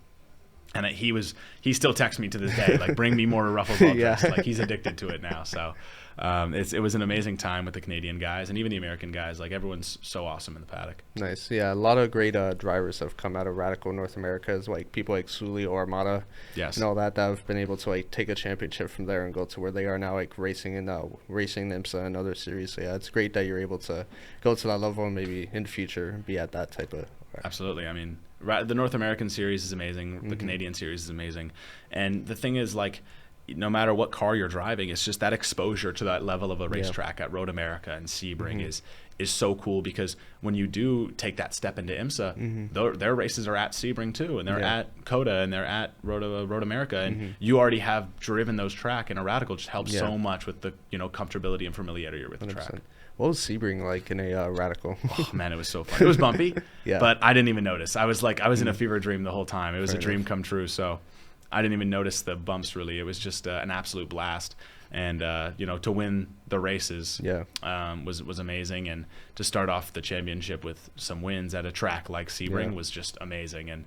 And he still texts me to this day, like, bring me more ruffles all dressed. Like, he's addicted to it now. So it was an amazing time with the Canadian guys and even the American guys. Like, everyone's so awesome in the paddock. Nice. Yeah, a lot of great drivers have come out of Radical North America, as like people like Sully or Armada and all that have been able to like take a championship from there and go to where they are now, like racing in IMSA and other series. So yeah, it's great that you're able to go to that level and maybe in the future be at that type of. Absolutely. I mean, the North American series is amazing. The Canadian series is amazing. And the thing is, like, no matter what car you're driving, it's just that exposure to that level of a racetrack at Road America and Sebring is so cool, because when you do take that step into IMSA, their races are at Sebring too, and they're at COTA, and they're at Road America, and you already have driven those track, and a Radical just helps so much with the, you know, comfortability and familiarity with the 100%. Track. What was Sebring like in a Radical? Oh, man, it was so fun. It was bumpy, but I didn't even notice. I was in a fever dream the whole time. It was a dream come true, so I didn't even notice the bumps, really. It was just an absolute blast. And, you know, to win the races was amazing. And to start off the championship with some wins at a track like Sebring was just amazing. And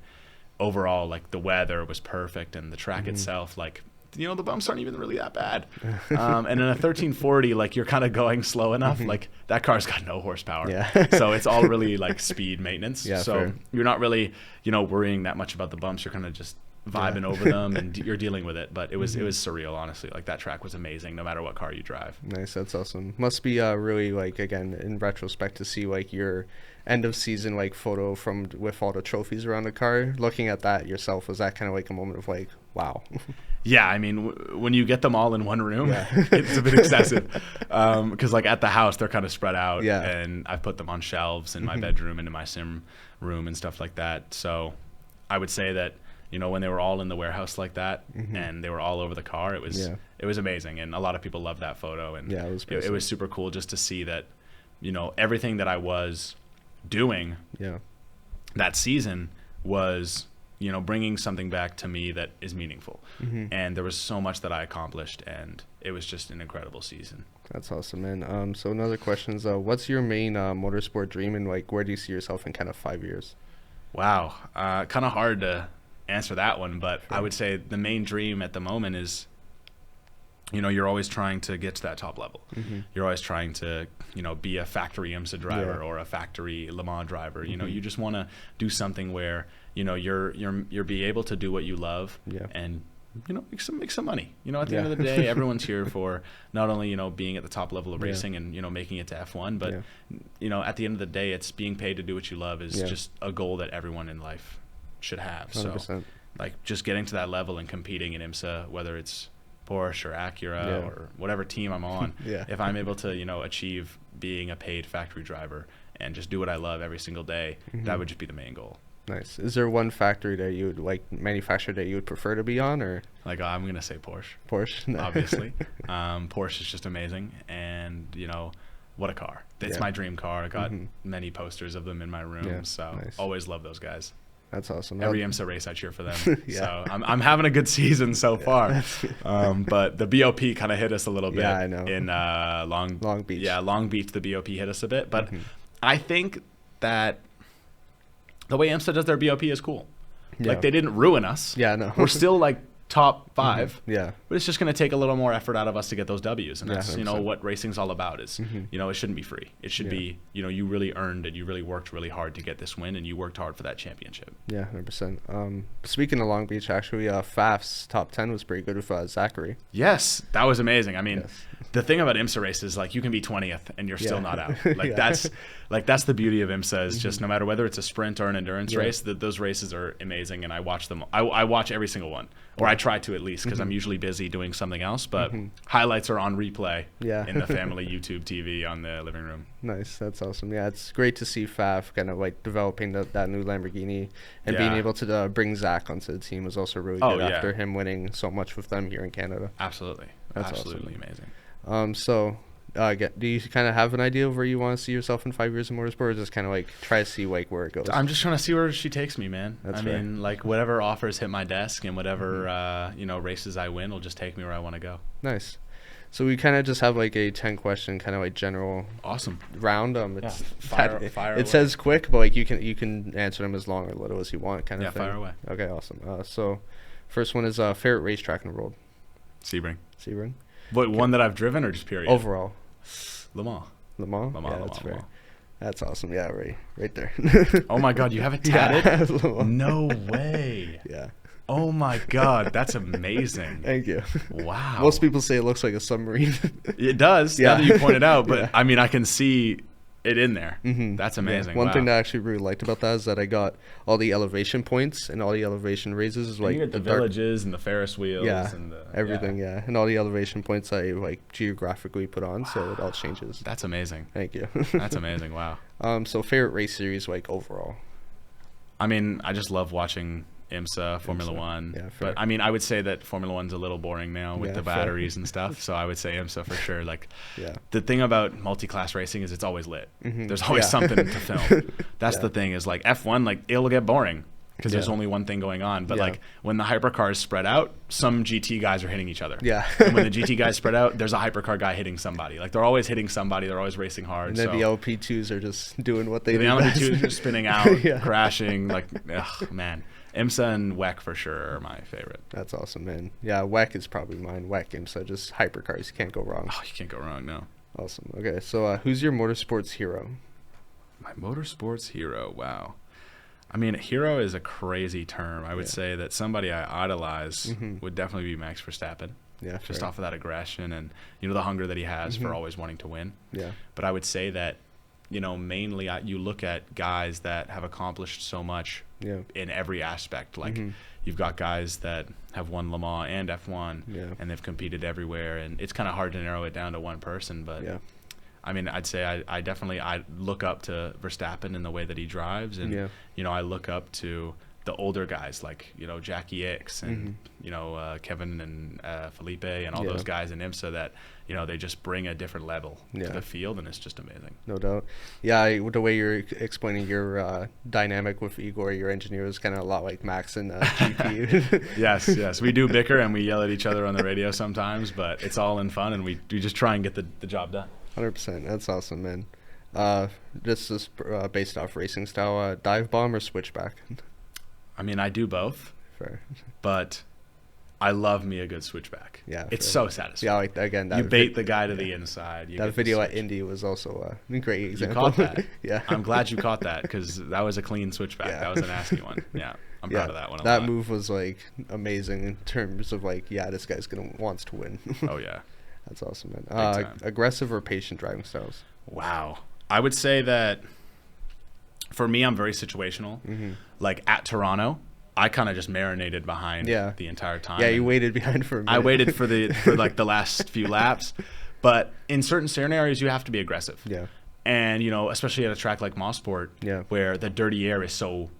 overall, like, the weather was perfect, and the track itself, like, you know, the bumps aren't even really that bad. And in a 1340, like, you're kind of going slow enough. Like, that car's got no horsepower. So it's all really, like, speed maintenance. So you're not really, you know, worrying that much about the bumps. You're kind of just vibing over them, and you're dealing with it. But it was surreal, honestly. Like, that track was amazing no matter what car you drive. Nice. That's awesome. Must be really, like, again, in retrospect, to see like your end of season like photo with all the trophies around the car. Looking at that yourself, was that kind of like a moment of like, wow? Yeah, I mean, when you get them all in one room, it's a bit excessive, because like at the house they're kind of spread out, and I've put them on shelves in my bedroom and in my sim room and stuff like that. So I would say that, you know, when they were all in the warehouse like that, and they were all over the car, it was amazing, and a lot of people loved that photo, and it was super cool just to see that, you know, everything that I was doing that season was, you know, bringing something back to me that is meaningful. And there was so much that I accomplished, and it was just an incredible season. That's awesome, man. So another question is, what's your main motorsport dream, and like, where do you see yourself in kind of 5 years? Wow. Kind of hard to answer that one, but I would say the main dream at the moment is, you know, you're always trying to get to that top level. You're always trying to, you know, be a factory IMSA driver or a factory Le Mans driver. You know, you just want to do something where, you know, you're be able to do what you love and, you know, make some money. You know, at the end of the day, everyone's here for not only, you know, being at the top level of racing and, you know, making it to F1, but, you know, at the end of the day, it's being paid to do what you love is just a goal that everyone in life should have. 100%. So, like, just getting to that level and competing in IMSA, whether it's Porsche or Acura or whatever team I'm on, if I'm able to, you know, achieve being a paid factory driver and just do what I love every single day, that would just be the main goal. Nice. Is there one factory that you would like, manufacturer that you would prefer to be on, or? Like, I'm gonna say Porsche. Porsche, no. Obviously. Porsche is just amazing, and, you know, what a car. It's my dream car. I got many posters of them in my room, so always love those guys. That's awesome. Every IMSA race, I cheer for them. So I'm having a good season so far. But the BOP kind of hit us a little bit. Yeah, I know. In Long Beach. Yeah, Long Beach, the BOP hit us a bit. But I think that the way IMSA does their BOP is cool. Yeah. Like, they didn't ruin us. Yeah, no. We're still like top 5. Yeah. But it's just going to take a little more effort out of us to get those W's. And that's, 100%. what racing's all about is, it shouldn't be free. It should be, you really earned it. You really worked really hard to get this win, and you worked hard for that championship. Yeah, 100%. Speaking of Long Beach, actually, FAF's top 10 was pretty good with Zachary. Yes, that was amazing. I mean, the thing about IMSA races, like, you can be 20th and you're still not out. Like, that's the beauty of IMSA is just no matter whether it's a sprint or an endurance race, those races are amazing, and I watch them. I watch every single one, or I try to at least, because I'm usually busy doing something else. But highlights are on replay in the family YouTube TV on the living room. Nice, that's awesome. Yeah, it's great to see FAF kind of like developing that new Lamborghini, and being able to bring Zach onto the team was also really good after him winning so much with them here in Canada. Absolutely, that's absolutely amazing. So, do you kind of have an idea of where you want to see yourself in 5 years in motorsport, or just kind of like try to see like where it goes? I'm just trying to see where she takes me, man. That's I mean, like, whatever offers hit my desk and whatever races I win will just take me where I want to go. Nice. So we kind of just have like a 10-question kind of like general round. It's fire it away. says quick, but like you can answer them as long or little as you want, kind of thing. Fire away. Okay, awesome. So first one is favorite racetrack in the world. Sebring. What, one that I've driven or just period? Overall. Le Mans. Yeah, that's fair. That's awesome. Yeah, right there. Oh my God, you have it tatted? Yeah. No way. Yeah. Oh my God, that's amazing. Thank you. Wow. Most people say it looks like a submarine. It does. Now that you pointed out, but I mean, I can see it in there. That's amazing. One thing that I actually really liked about that is that I got all the elevation points and all the elevation raises. Is like you get the villages and the Ferris wheels and everything. And all the elevation points I like geographically put on, so it all changes. That's amazing. Thank you. That's amazing. Wow. So favorite race series like overall? I mean, I just love watching IMSA, Formula One. Yeah, but I mean, I would say that Formula One's a little boring now with the batteries and stuff. So I would say IMSA for sure. Like, the thing about multi-class racing is it's always lit. There's always something to film. That's the thing is like F1, like it'll get boring because there's only one thing going on. But like when the hypercars spread out, some GT guys are hitting each other. Yeah. And when the GT guys spread out, there's a hypercar guy hitting somebody. Like they're always hitting somebody. They're always racing hard. And then the LP2s are just doing what they do. The LP2s are spinning out, crashing. Like, ugh, man. IMSA and WEC for sure are my favorite. That's awesome, man. Yeah, WEC is probably mine. WEC, IMSA, just hypercars. You can't go wrong. Oh, you can't go wrong, no. Awesome. Okay, so who's your motorsports hero? My motorsports hero, wow. I mean, hero is a crazy term. I would say that somebody I idolize would definitely be Max Verstappen. Yeah, just off of that aggression and, the hunger that he has for always wanting to win. Yeah. But I would say that, mainly you look at guys that have accomplished so much in every aspect. Like you've got guys that have won Le Mans and F1 and they've competed everywhere. And it's kind of hard to narrow it down to one person. But, I mean, I'd say I definitely look up to Verstappen in the way that he drives. And, I look up to the older guys like, Jackie Ickx and, Kevin and Felipe and all those guys in IMSA that, they just bring a different level to the field, and it's just amazing. No doubt. Yeah, the way you're explaining your dynamic with Igor, your engineer, is kind of a lot like Max and GP. Yes. We do bicker and we yell at each other on the radio sometimes, but it's all in fun, and we just try and get the job done. 100%. That's awesome, man. Just based off racing style, dive bomb or switchback? I mean, I do both. Fair. But I love me a good switchback. Yeah, it's so satisfying. Yeah, like again, you bait the guy to the inside. That video at Indy was also a great example. You caught that. Yeah, I'm glad you caught that because that was a clean switchback. That was a nasty one. Yeah, I'm proud of that one. That move was like amazing in terms of like, this guy's wants to win. Oh yeah, that's awesome, man. Aggressive or patient driving styles? Wow, I would say that for me, I'm very situational. Like at Toronto, I kind of just marinated behind the entire time. Yeah, you waited behind for a minute. I waited for like the last few laps. But in certain scenarios, you have to be aggressive. Yeah. And, especially at a track like Mosport, where the dirty air is so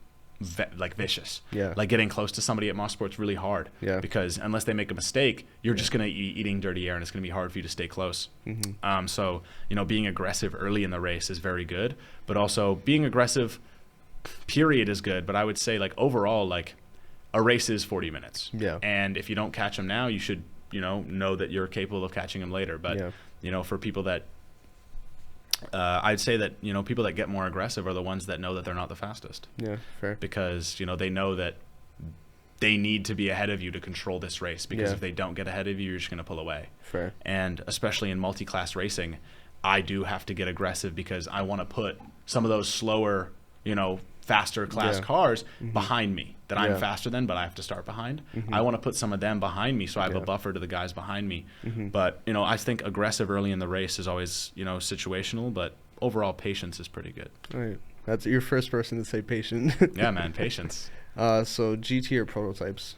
vicious. Yeah. Like getting close to somebody at Mosport's really hard. Yeah. Because unless they make a mistake, you're just going to be eating dirty air, and it's going to be hard for you to stay close. Mm-hmm. So, being aggressive early in the race is very good, but also being aggressive period is good, but I would say like overall, like a race is 40 minutes. Yeah. And if you don't catch them now, you should, know that you're capable of catching them later. But, for people that, I'd say that, people that get more aggressive are the ones that know that they're not the fastest. Yeah, fair. Because, they know that they need to be ahead of you to control this race, because if they don't get ahead of you, you're just going to pull away. Fair. And especially in multi-class racing, I do have to get aggressive because I want to put some of those slower, faster class cars behind me that I'm faster than, but I have to start behind. I want to put some of them behind me so I have a buffer to the guys behind me. But, I think aggressive early in the race is always, situational, but overall patience is pretty good. All right. That's your first person to say patient. Yeah, man, patience. So GT or prototypes?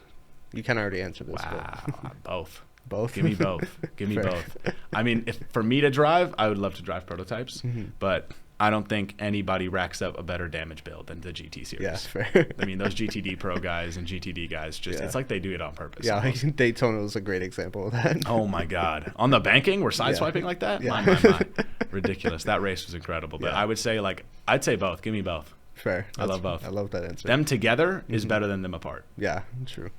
You kind of already answered this. Wow, both. Both? Give me both. Give me both. I mean, if for me to drive, I would love to drive prototypes, but I don't think anybody racks up a better damage build than the GT series. Yeah, fair. I mean, those GTD Pro guys and GTD guys, it's like they do it on purpose. Yeah, Daytona was a great example of that. Oh, my God. On the banking, we're sideswiping like that? Yeah. My. Ridiculous. That race was incredible. But I would say, I'd say both. Give me both. Fair. I love both. I love that answer. Them together is better than them apart. Yeah, true.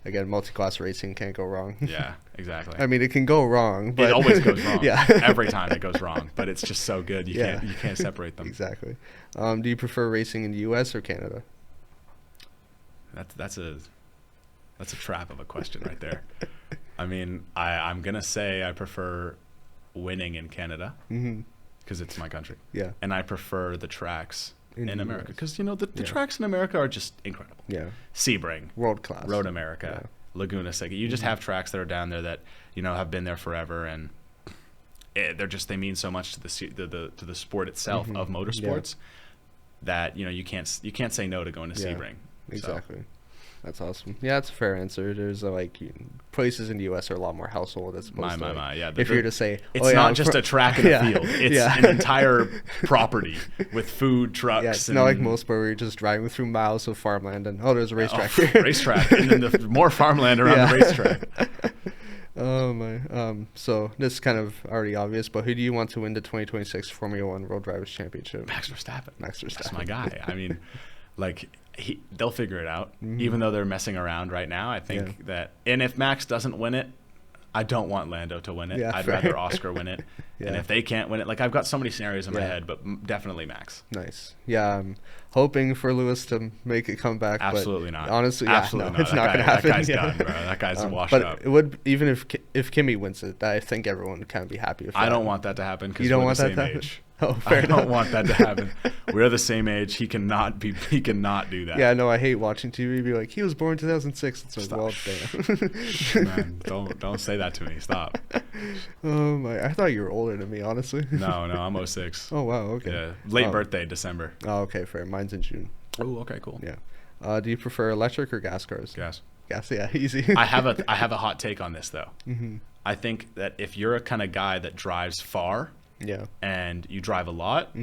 Again, multi-class racing can't go wrong. Yeah, exactly. I mean, it can go wrong, but it always goes wrong. Yeah. Every time it goes wrong, but it's just so good. You can't separate them. Exactly. Do you prefer racing in the U.S. or Canada? That's a trap of a question right there. I mean, I'm gonna say I prefer winning in Canada because it's my country. Yeah. And I prefer the tracks in America because the Yeah. tracks in America are just incredible. Yeah. Sebring, World class. Road America, Laguna Seca. You just have tracks that are down there that have been there forever, and they mean so much to the sport itself of motorsports that you can't say no to going to Sebring. Exactly. So. That's awesome. Yeah, that's a fair answer. There's places in the U.S. are a lot more household as opposed to yeah. If you're to say it's not just a track in a field, it's an entire property with food trucks. Yeah, it's not like most where you're just driving through miles of farmland and there's a racetrack here. Racetrack, and then the more farmland around the racetrack. Oh my. So this is kind of already obvious, but who do you want to win the 2026 Formula One World Drivers' Championship? Max Verstappen. That's my guy. I mean, they'll figure it out, even though they're messing around right now. I think that, and if Max doesn't win it, I don't want Lando to win it. Yeah, I'd fair. rather Oscar win it. And if they can't win it, I've got so many scenarios in my head, but definitely Max. Nice. Yeah, I'm hoping for Lewis to make a comeback. Absolutely but not. Honestly, absolutely not. It's not going to happen. That guy's done, bro. That guy's washed but up. It would, even if Kimi wins it, I think everyone would kind of be happy with that. I don't want that to happen because we're the that same age. Oh, fair I enough. don't want that to happen. We're the same age. He cannot do that. Yeah, no, I hate watching TV be like, he was born 2006. It's like, Stop. well, damn. Man, don't say that to me. Stop. Oh my! I thought you were older than me, honestly. No, I'm 06. Oh wow, okay. Yeah, late birthday, December. Oh, okay, fair. Mine's in June. Oh, okay, cool. Yeah. Do you prefer electric or gas cars? Gas. Gas, yeah, easy. I have a hot take on this though. I think that if you're a kind of guy that drives far, and you drive a lot,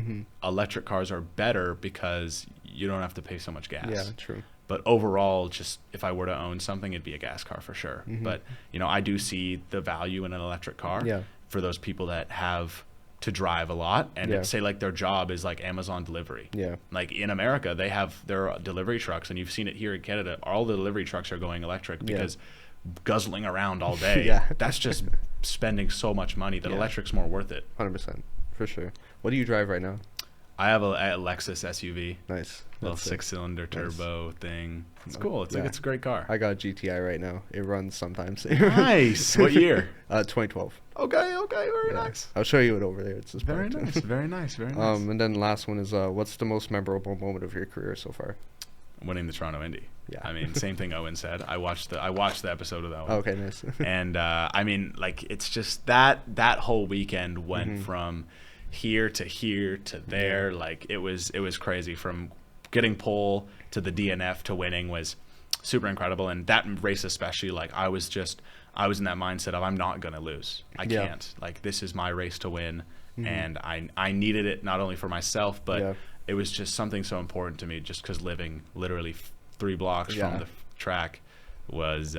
electric cars are better because you don't have to pay so much gas. Yeah, true. But overall, just if I were to own something, it'd be a gas car for sure. But I do see the value in an electric car for those people that have to drive a lot and say their job is like Amazon delivery. Yeah. Like in America, they have their delivery trucks, and you've seen it here in Canada. All the delivery trucks are going electric because guzzling around all day. That's just spending so much money that electric's more worth it. 100%, for sure. What do you drive right now? I have a Lexus SUV. Nice. Little 6-cylinder turbo thing. It's cool. It's a great car. I got a GTI right now. It runs sometimes. Nice. What year? 2012. Okay. Very nice. I'll show you it over there. It's just very nice. Very nice. And then the last one is what's the most memorable moment of your career so far? Winning the Toronto Indy. Yeah. I mean, same thing Owen said. I watched the episode of that one. Oh, okay, nice. And I mean, it's just that whole weekend went from here to there. It was crazy. From getting pole to the DNF to winning was super incredible. And that race especially, I was in that mindset of I'm not gonna lose. I can't. This is my race to win, and I needed it not only for myself, but it was just something so important to me. Just because living literally 3 blocks from the track was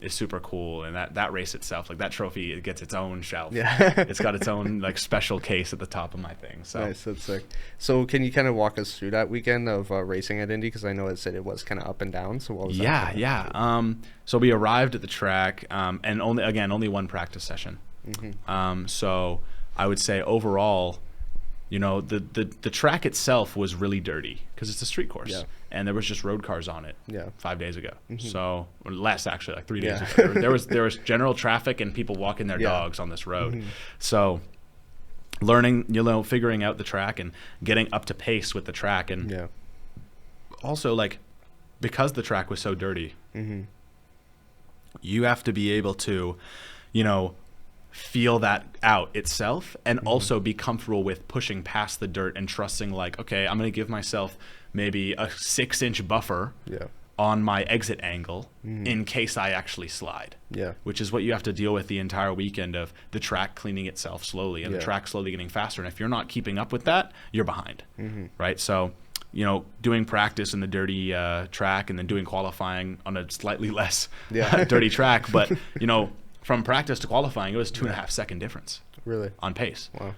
is super cool. And that race itself, like that trophy, it gets its own shelf. Yeah. It's got its own like special case at the top of my thing. So nice, that's sick. So can you kind of walk us through that weekend of racing at Indy? Because I know it said it was kind of up and down. So what was that? So we arrived at the track, and only one practice session. So I would say overall, the track itself was really dirty because it's a street course, and there was just road cars on it 5 days ago. So, or less actually, like 3 days ago. There was general traffic and people walking their dogs on this road. So learning, figuring out the track and getting up to pace with the track, and also like because the track was so dirty, you have to be able to, feel that out itself, and also be comfortable with pushing past the dirt and trusting like, okay, I'm going to give myself maybe a 6-inch buffer on my exit angle in case I actually slide, which is what you have to deal with the entire weekend of the track cleaning itself slowly and the track slowly getting faster. And if you're not keeping up with that, you're behind, right? So, doing practice in the dirty track and then doing qualifying on a slightly less dirty track. But, from practice to qualifying, it was 2.5 second difference. Really? On pace. Wow.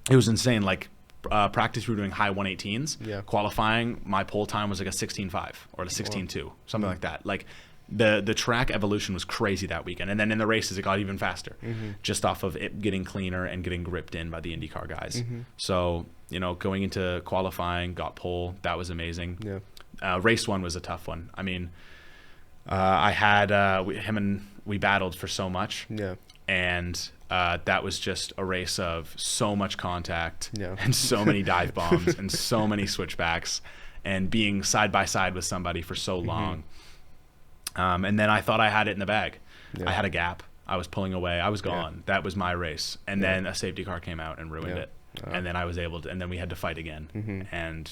It was insane. Like practice, we were doing high 118s. Qualifying, my pole time was like a 16.5 or a 16.2, something like that. Like the track evolution was crazy that weekend. And then in the races, it got even faster, just off of it getting cleaner and getting gripped in by the IndyCar guys. So, going into qualifying, got pole. That was amazing. Race 1 was a tough one. I mean, I had we battled for so much, and that was just a race of so much contact and so many dive bombs and so many switchbacks, and being side by side with somebody for so long. And then I thought I had it in the bag. I had a gap. I was pulling away. I was gone. That was my race. And then a safety car came out and ruined it. And then I was able to, and then we had to fight again. And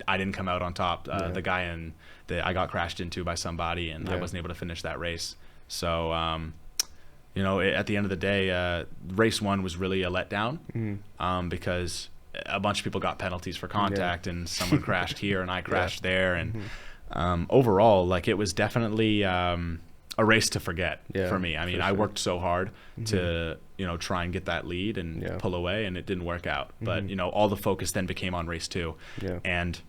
I didn't come out on top. The guy I got crashed into by somebody, and I wasn't able to finish that race. So, at the end of the day, race 1 was really a letdown, because a bunch of people got penalties for contact, and someone crashed here and I crashed there. And overall, like, it was definitely a race to forget for me. I mean, I worked so hard to, try and get that lead and pull away, and it didn't work out. But, all the focus then became on race 2. And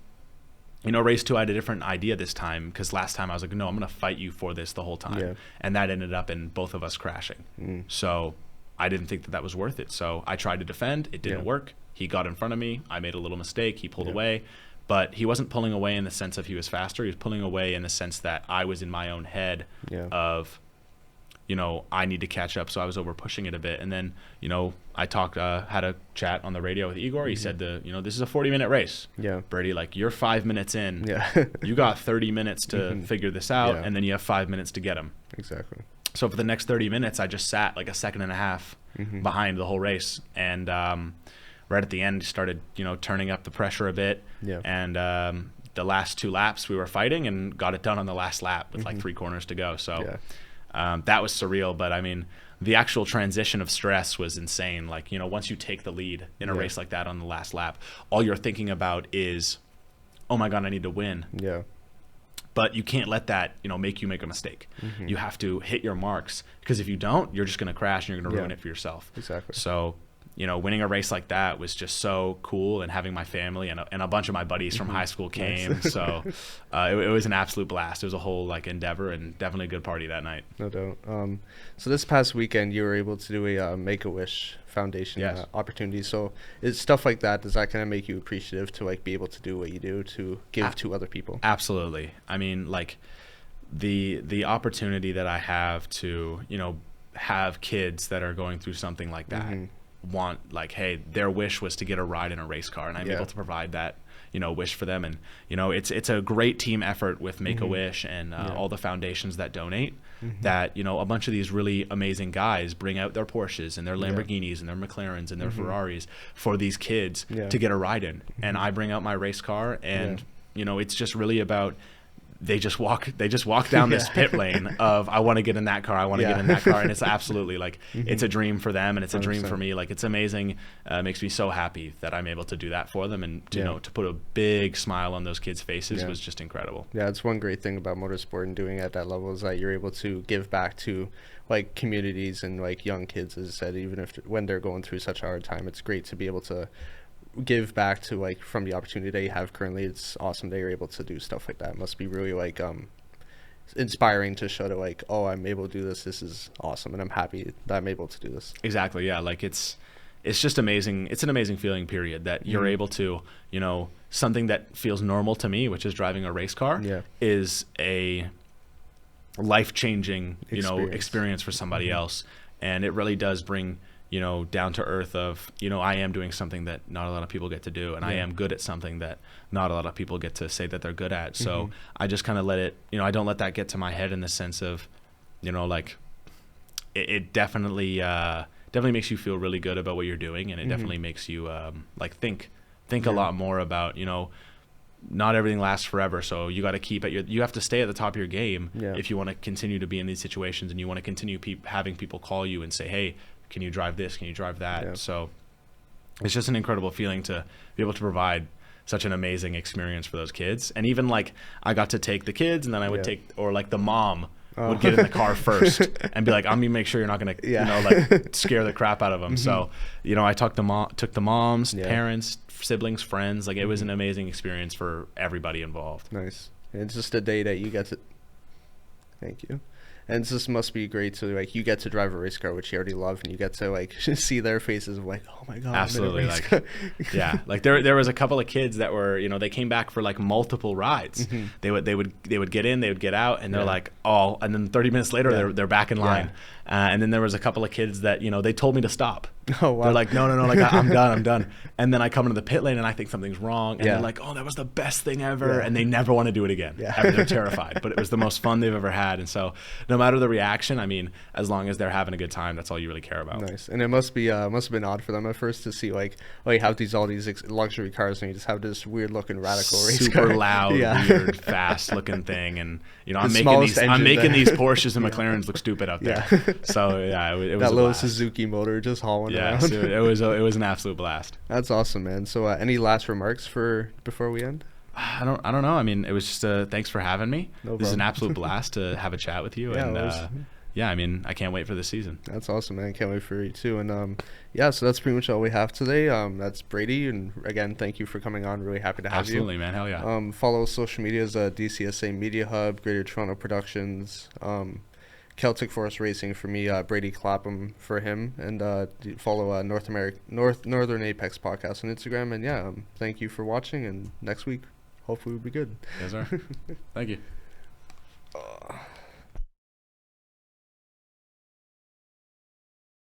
race 2, I had a different idea this time, because last time I was like, no, I'm going to fight you for this the whole time. And that ended up in both of us crashing. So I didn't think that was worth it. So I tried to defend. It didn't work. He got in front of me. I made a little mistake. He pulled away. But he wasn't pulling away in the sense of he was faster. He was pulling away in the sense that I was in my own head of, I need to catch up. So I was over pushing it a bit. And then, I had a chat on the radio with Igor. He said, this is a 40-minute race. Brady, like, you're 5 minutes in. You got 30 minutes to figure this out, and then you have 5 minutes to get him. Exactly. So for the next 30 minutes, I just sat like a second and a half behind the whole race. And right at the end, started, turning up the pressure a bit. And the last 2 laps, we were fighting and got it done on the last lap with like 3 corners to go. So that was surreal. But I mean, the actual transition of stress was insane. Like, once you take the lead in a race like that on the last lap, all you're thinking about is, oh my God, I need to win. But you can't let that, make you make a mistake. You have to hit your marks, because if you don't, you're just going to crash and you're going to ruin it for yourself. Exactly. So, winning a race like that was just so cool, and having my family and a bunch of my buddies from high school came. So it was an absolute blast. It was a whole like endeavor, and definitely a good party that night. No doubt. So this past weekend, you were able to do a Make-A-Wish Foundation opportunity. So is stuff like that, does that kind of make you appreciative to like be able to do what you do to give to other people? Absolutely. I mean, like the opportunity that I have to, have kids that are going through something like that. Want, like, hey, their wish was to get a ride in a race car, and I'm able to provide that wish for them. And it's a great team effort with Make-A-Wish and all the foundations that donate, that a bunch of these really amazing guys bring out their Porsches and their Lamborghinis and their McLarens and their Ferraris for these kids to get a ride in. And I bring out my race car, and it's just really about they just walk down this pit lane of, I want to get in that car, I want to get in that car, and it's absolutely like it's a dream for them, and it's a dream 100%. for me. Like, it's amazing. It makes me so happy that I'm able to do that for them, and to, you know, to put a big smile on those kids' faces was just incredible. Yeah, it's one great thing about motorsport and doing it at that level is that you're able to give back to like communities and like young kids, as I said, even if when they're going through such a hard time, it's great to be able to give back to, like, from the opportunity that you have currently. It's awesome that you're able to do stuff like that. It must be really like inspiring to show to, like, oh, I'm able to do this, this is awesome, and I'm happy that I'm able to do this. Exactly. Yeah, like it's just amazing. It's an amazing feeling, period, that you're able to, you know, something that feels normal to me, which is driving a race car, is a life-changing, you know, experience for somebody else. And it really does bring, you know, down to earth of, you know, I am doing something that not a lot of people get to do, and I am good at something that not a lot of people get to say that they're good at. So I just kind of let it, you know, I don't let that get to my head, in the sense of, you know, like it definitely makes you feel really good about what you're doing, and it definitely makes you like think a lot more about, you know, not everything lasts forever, so you got to keep you have to stay at the top of your game if you want to continue to be in these situations, and you want to continue having people call you and say, hey, can you drive this, can you drive that? So it's just an incredible feeling to be able to provide such an amazing experience for those kids. And even like, I got to take the kids, and then I would take, or like the mom would get in the car first and be like, I'm gonna make sure you're not gonna you know, like scare the crap out of them. So, you know, I took the moms, parents, siblings, friends. Like, it was an amazing experience for everybody involved. Nice. And it's just a day that you get to, thank you. And it just must be great to, like, you get to drive a race car, which you already love, and you get to, like, see their faces of, like, oh my god. Absolutely. Like, yeah, like there was a couple of kids that were, you know, they came back for like multiple rides. They would get in, they would get out, and they're like, oh, and then 30 minutes later they're back in line. And then there was a couple of kids that, you know, they told me to stop. Oh, wow. They're like, no, like, I'm done. And then I come into the pit lane and I think something's wrong. And they're like, oh, that was the best thing ever. And they never want to do it again. They're terrified. But it was the most fun they've ever had. And so no matter the reaction, I mean, as long as they're having a good time, that's all you really care about. Nice. And it must have been odd for them at first to see, like, oh, you have all these luxury cars, and you just have this weird looking radical race car. Super loud, weird, fast looking thing. And, you know, I'm making these Porsches and McLarens look stupid out there. So yeah, it was that a little blast. Suzuki motor just hauling around. So it was an absolute blast. That's awesome, man. So any last remarks before we end? I don't know. I mean, it was just thanks for having me. This is an absolute blast to have a chat with you. Yeah, I mean, I can't wait for this season. That's awesome, man. Can't wait for you too. And so that's pretty much all we have today. That's Brady, and again, thank you for coming on. Really happy to have you. Absolutely, man. Hell yeah. Follow social medias, DCSA Media Hub, Greater Toronto Productions, Celtic Forest Racing for me, Brady Clapham for him, and follow Northern Apex Podcast on Instagram. And thank you for watching, and next week hopefully we'll be good. Yes, sir. Thank you.